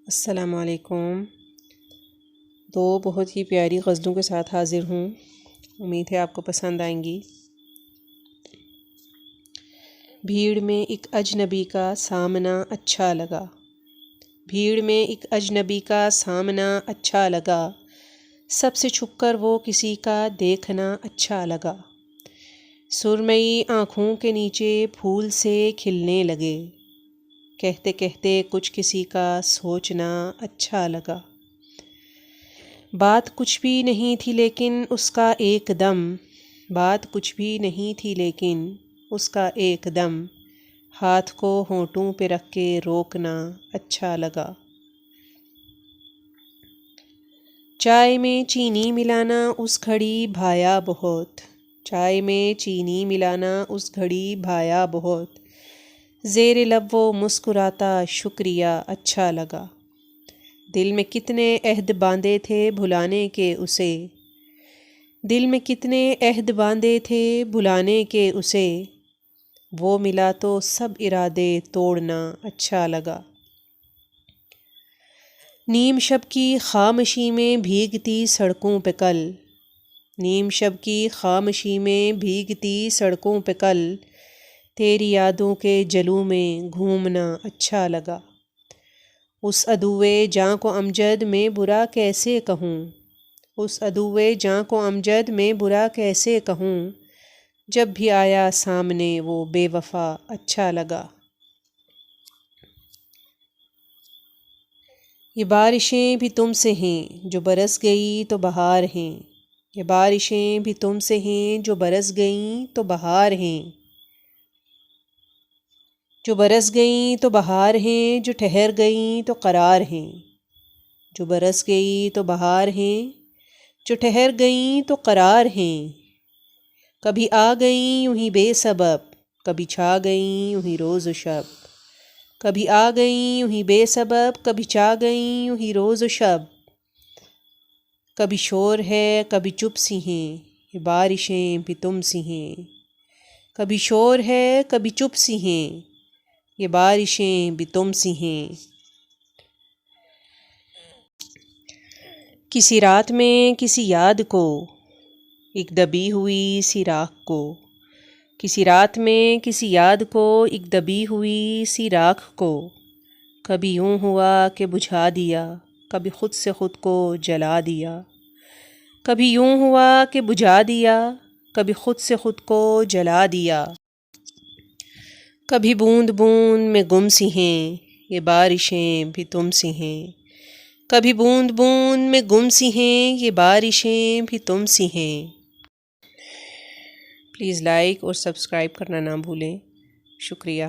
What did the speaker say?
السلام علیکم۔ دو بہت ہی پیاری غزلوں کے ساتھ حاضر ہوں، امید ہے آپ کو پسند آئیں گی۔ بھیڑ میں ایک اجنبی کا سامنا اچھا لگا، بھیڑ میں ایک اجنبی کا سامنا اچھا لگا، سب سے چھپ کر وہ کسی کا دیکھنا اچھا لگا، سرمئی آنکھوں کے نیچے پھول سے کھلنے لگے، کہتے کہتے کچھ کسی کا سوچنا اچھا لگا۔ بات کچھ بھی نہیں تھی لیکن اس کا ایک دم، بات کچھ بھی نہیں تھی لیکن اس کا ایک دم، ہاتھ کو ہونٹوں پہ رکھ کے روکنا اچھا لگا۔ چائے میں چینی ملانا اس گھڑی بھایا بہت، چائے میں چینی ملانا اس گھڑی بھایا بہت، زیر لب وہ مسکراتا شکریہ اچھا لگا۔ دل میں کتنے عہد باندھے تھے بھلانے کے اسے، دل میں کتنے عہد باندھے تھے بھلانے کے اسے، وہ ملا تو سب ارادے توڑنا اچھا لگا۔ نیم شب کی خاموشی میں بھیگتی سڑکوں پہ کل، نیم شب کی خاموشی میں بھیگتی سڑکوں پہ کل، تیری یادوں کے جلوں میں گھومنا اچھا لگا۔ اس عدوِ جاں کو امجد میں برا کیسے کہوں، اس عدوِ جاں کو امجد میں برا کیسے کہوں، جب بھی آیا سامنے وہ بے وفا اچھا لگا۔ یہ بارشیں بھی تم سے ہیں جو برس گئی تو بہار ہیں، یہ بارشیں بھی تم سے ہیں جو برس گئیں تو بہار ہیں، جو برس گئیں تو بہار ہیں، جو ٹھہر گئیں تو قرار ہیں، جو برس گئی تو بہار ہیں، جو ٹھہر گئیں تو قرار ہیں، کبھی آ گئیں یوں ہی بے سبب، کبھی چھا گئیں یوں ہی روز و شب، کبھی آ گئیں یوں ہی بے سبب، کبھی چھا گئیں یوں ہی روز و شب، کبھی شور ہے کبھی چپ سی ہیں، یہ بارشیں بھی تم سی ہیں، کبھی شور ہے کبھی چپ سی ہیں، یہ بارشیں بھی تم سی ہیں۔ کسی رات میں کسی یاد کو ایک دبی ہوئی سی راکھ کو، کسی رات میں کسی یاد کو ایک دبی ہوئی سی راکھ کو، کبھی یوں ہوا کہ بجھا دیا، کبھی خود سے خود کو جلا دیا، کبھی یوں ہوا کہ بجھا دیا، کبھی خود سے خود کو جلا دیا، کبھی بوند بوند میں گم سی ہیں، یہ بارشیں بھی تم سی ہیں، کبھی بوند بوند میں گم سی ہیں، یہ بارشیں بھی تم سی ہیں۔ پلیز لائک اور سبسکرائب کرنا نہ بھولیں، شکریہ۔